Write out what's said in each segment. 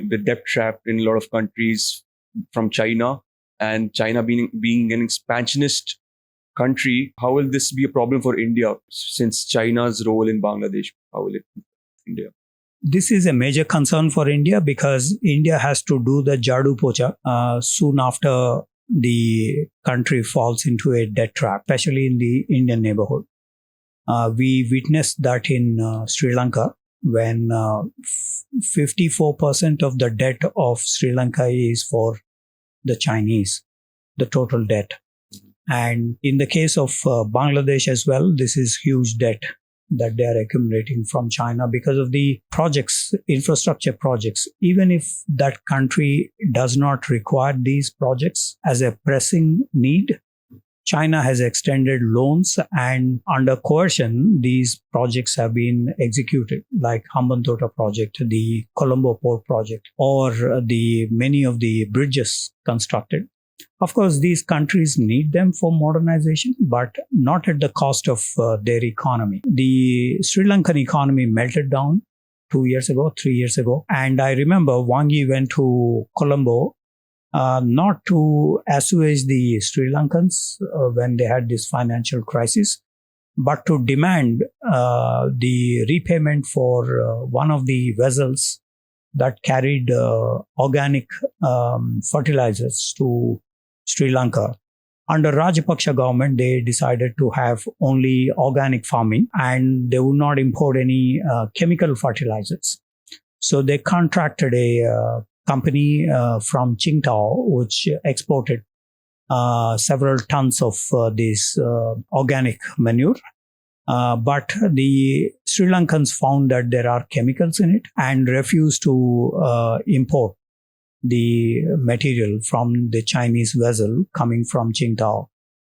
the debt trap in a lot of countries from China, and China being an expansionist country. How will this be a problem for India since China's role in Bangladesh? How will it affect India? This is a major concern for India because India has to do the Jadu Pocha soon after the country falls into a debt trap, especially in the Indian neighborhood. We witnessed that in Sri Lanka when 54% of the debt of Sri Lanka is for the Chinese, the total debt. And in the case of Bangladesh as well, this is huge debt that they are accumulating from China because of the projects, infrastructure projects. Even if that country does not require these projects as a pressing need, China has extended loans, and under coercion, these projects have been executed, like Hambantota project, the Colombo port project, or the many of the bridges constructed. Of course, these countries need them for modernization, but not at the cost of their economy. The Sri Lankan economy melted down 2 years ago, 3 years ago. And I remember Wang Yi went to Colombo not to assuage the Sri Lankans when they had this financial crisis, but to demand the repayment for one of the vessels that carried organic fertilizers to Sri Lanka. Under Rajapaksa government, they decided to have only organic farming and they would not import any chemical fertilizers. So they contracted a company from Qingdao, which exported several tons of this organic manure. But the Sri Lankans found that there are chemicals in it and refused to import the material from the Chinese vessel coming from Qingdao.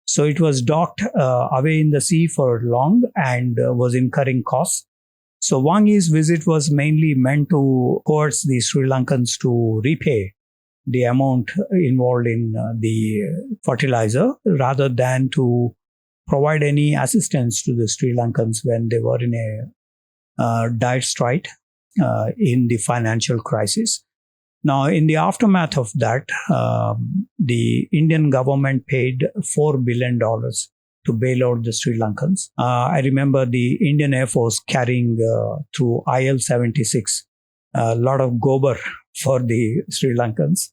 So it was docked away in the sea for long and was incurring costs. So Wang Yi's visit was mainly meant to coerce the Sri Lankans to repay the amount involved in the fertilizer rather than to provide any assistance to the Sri Lankans when they were in a dire strait in the financial crisis. Now, in the aftermath of that, the Indian government paid $4 billion to bail out the Sri Lankans. I remember the Indian Air Force carrying through IL-76 a lot of gobar for the Sri Lankans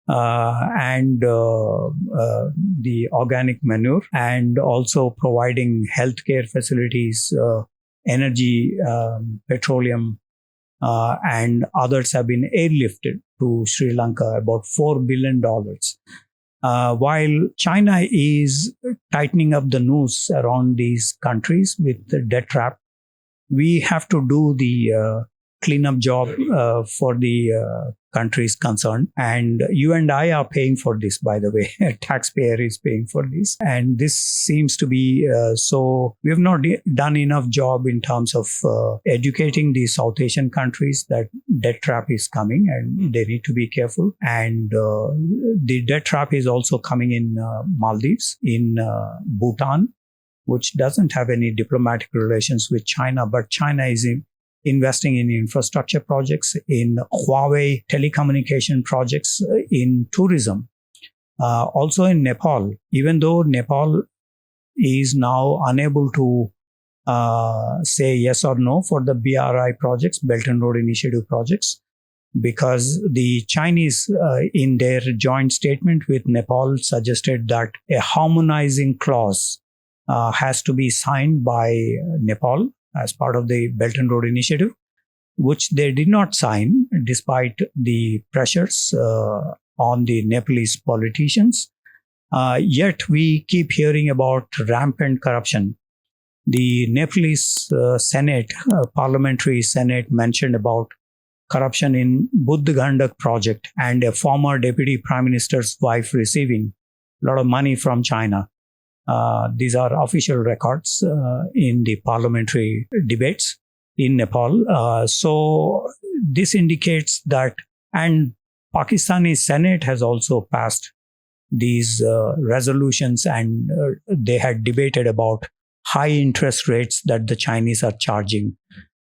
and the organic manure, and also providing healthcare facilities, energy, petroleum, and others have been airlifted to Sri Lanka, about $4 billion. While China is tightening up the noose around these countries with the debt trap, we have to do the cleanup job for the countries concerned. And you and I are paying for this, by the way. A taxpayer is paying for this. And this seems to be so we have not done enough job in terms of educating the South Asian countries that debt trap is coming and they need to be careful. And the debt trap is also coming in Maldives, in Bhutan, which doesn't have any diplomatic relations with China, but China is investing in infrastructure projects, in Huawei telecommunication projects, in tourism. Also in Nepal, even though Nepal is now unable to say yes or no for the BRI projects, Belt and Road Initiative projects, because the Chinese in their joint statement with Nepal suggested that a harmonizing clause has to be signed by Nepal as part of the Belt and Road Initiative, which they did not sign despite the pressures on the Nepalese politicians. Yet we keep hearing about rampant corruption. The Nepalese Senate, Parliamentary Senate, mentioned about corruption in Buddha Gandak project and a former Deputy Prime Minister's wife receiving a lot of money from China. These are official records in the parliamentary debates in Nepal. So this indicates that, and Pakistani Senate has also passed these resolutions, and they had debated about high interest rates that the Chinese are charging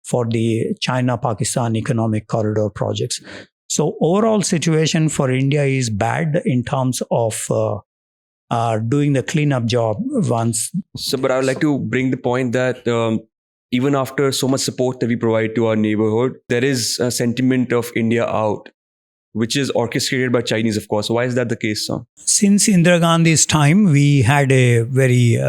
for the China-Pakistan economic corridor projects. So overall situation for India is bad in terms of doing the cleanup job once. So, but I would like to bring the point that even after so much support that we provide to our neighborhood, there is a sentiment of India out, which is orchestrated by Chinese, of course. Why is that the case, sir? Since Indira Gandhi's time, we had a very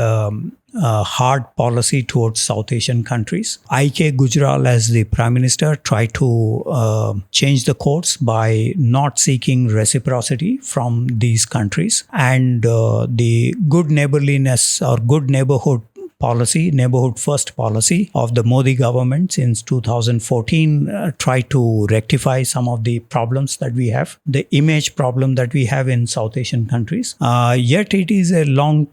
hard policy towards South Asian countries. I.K. Gujral, as the Prime Minister, tried to change the course by not seeking reciprocity from these countries. And the good neighborliness or good neighborhood policy, neighborhood first policy of the Modi government since 2014 tried to rectify some of the problems that we have, the image problem that we have in South Asian countries. Yet it is a long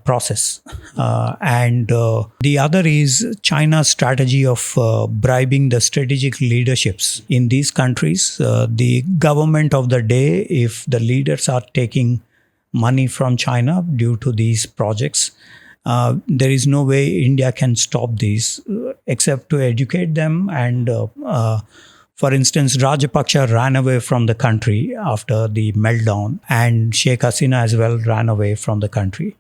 process. And the other is China's strategy of bribing the strategic leaderships in these countries. The government of the day, if the leaders are taking money from China due to these projects, there is no way India can stop these except to educate them. And for instance, Rajapaksa ran away from the country after the meltdown, and Sheikh Hasina as well ran away from the country.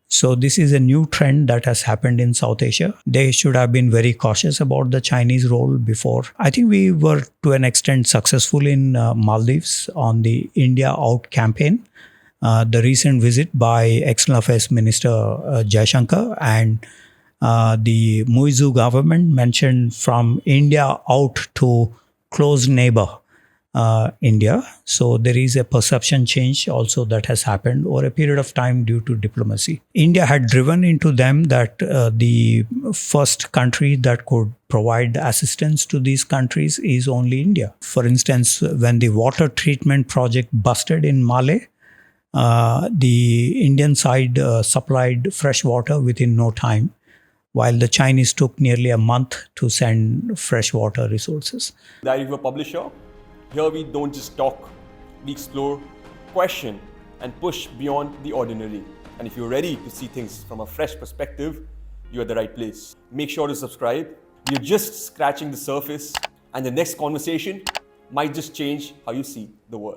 So this is a new trend that has happened in South Asia. They should have been very cautious about the Chinese role before. I think we were to an extent successful in Maldives on the India Out campaign. The recent visit by External Affairs Minister Jaishankar and the Muizu government mentioned from India out to close neighbor India. So there is a perception change also that has happened over a period of time due to diplomacy. India had driven into them that the first country that could provide assistance to these countries is only India. For instance, when the water treatment project busted in Malé, the Indian side supplied fresh water within no time, while the Chinese took nearly a month to send fresh water resources. Diary of a publisher. Here we don't just talk, we explore, question, and push beyond the ordinary. And if you're ready to see things from a fresh perspective, you're at the right place. Make sure to subscribe. We're just scratching the surface, and the next conversation might just change how you see the world.